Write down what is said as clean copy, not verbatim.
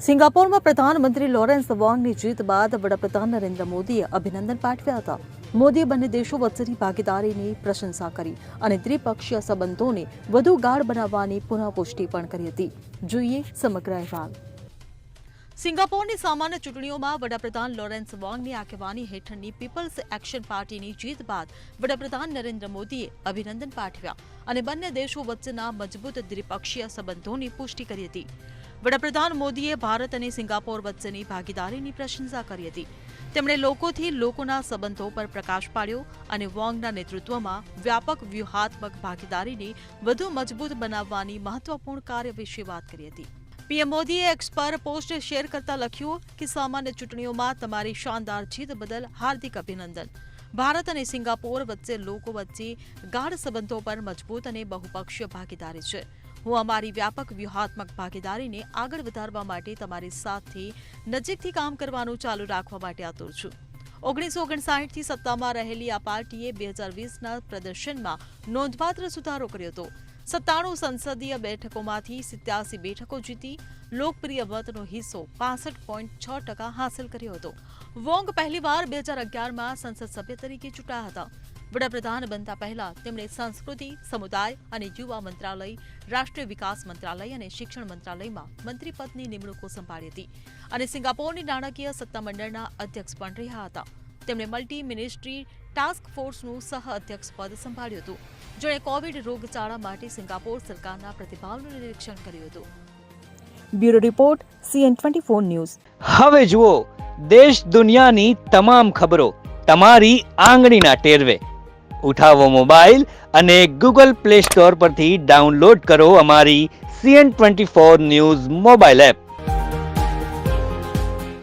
સિંગાપોરમાં પ્રધાનમંત્રી લોરેન્સ વોંગની જીત બાદ વડાપ્રધાન નરેન્દ્ર મોદીએ અભિનંદન પાઠવ્યા હતા. મોદીએ બંને દેશો વચ્ચેની ભાગીદારીની પ્રશંસા કરી અને દ્વિપક્ષીય સંબંધોને વધુ ગાઢ બનાવવાની પુનઃપુષ્ટિ પણ કરી હતી. જોઈએ સમગ્ર અહેવાલ. સિંગાપોરની સામાન્ય ચૂંટણીઓમાં વડાપ્રધાન લોરેન્સ વોંગની આગેવાની હેઠળની પીપલ્સ એક્શન પાર્ટીની જીત બાદ વડાપ્રધાન નરેન્દ્ર મોદીએ અભિનંદન પાઠવ્યા અને બંને દેશો વચ્ચેના મજબૂત દ્વિપક્ષીય સંબંધોની પુષ્ટિ કરી હતી. વડાપ્રધાન મોદીએ ભારત અને સિંગાપોર વચ્ચેની ભાગીદારીની પ્રશંસા કરી હતી. તેમણે લોકોથી લોકોના સંબંધો પર પ્રકાશ પાડ્યો અને વોંગના નેતૃત્વમાં વ્યાપક વ્યૂહાત્મક ભાગીદારીને વધુ મજબૂત બનાવવાની મહત્વપૂર્ણ કાર્ય વિશે વાત કરી હતી. પીએમ મોદીએ એક્સ પર પોસ્ટ શેર કરતા લખ્યું કે સામાન્ય ચૂંટણીઓમાં તમારી શાનદાર જીત બદલ હાર્દિક અભિનંદન. ભારત અને સિંગાપોર વચ્ચે લોકો વચ્ચે ગાઢ સંબંધો પર મજબૂત અને બહુપક્ષીય ભાગીદારી છે. હું અમારી વ્યાપક વ્યૂહાત્મક ભાગીદારીને આગળ વધારવા માટે તમારી સાથે નજીકથી કામ કરવાનું ચાલુ રાખવા માટે આતુર છું. 1959થી સત્તામાં રહેલી આ પાર્ટીએ 2020ના પ્રદર્શનમાં નોંધપાત્ર સુધારો કર્યો હતો. 97 સંસદીય બેઠકોમાંથી 87 બેઠકો જીતી લોકપ્રિય મતનો હિસ્સો 65.6% હાંસલ કર્યો હતો. વોંગ પહેલીવાર 2011માં સંસદ સભ્ય તરીકે ચૂંટાયા હતા. વડાપ્રધાન બનતા પહેલા તેમણે સંસ્કૃતિ, સમુદાય અને યુવા મંત્રાલય, રાષ્ટ્રીય વિકાસ મંત્રાલય અને શિક્ષણ મંત્રાલયમાં મંત્રી પદની નિમણૂકો સંભાળી હતી અને સિંગાપોરની નાણાકીય સત્તામંડળના અધ્યક્ષ પણ રહ્યા હતા. તેમણે મલ્ટી મિનિસ્ટ્રી ટાસ્ક ફોર્સનું સહ-અધ્યક્ષ પદ સંભાળ્યું હતું, જેણે કોવિડ રોગચાળા માટે સિંગાપોર સરકારના પ્રતિભાવનું નિરીક્ષણ કર્યું હતું. Bureau report CN24 news. હવે જુઓ દેશ દુનિયાની તમામ ખબરો તમારી આંગળીના ટેરવે. ઉઠાવો મોબાઈલ અને Google Play Store પરથી ડાઉનલોડ કરો અમારી CN24 ન્યૂઝ મોબાઈલ એપ.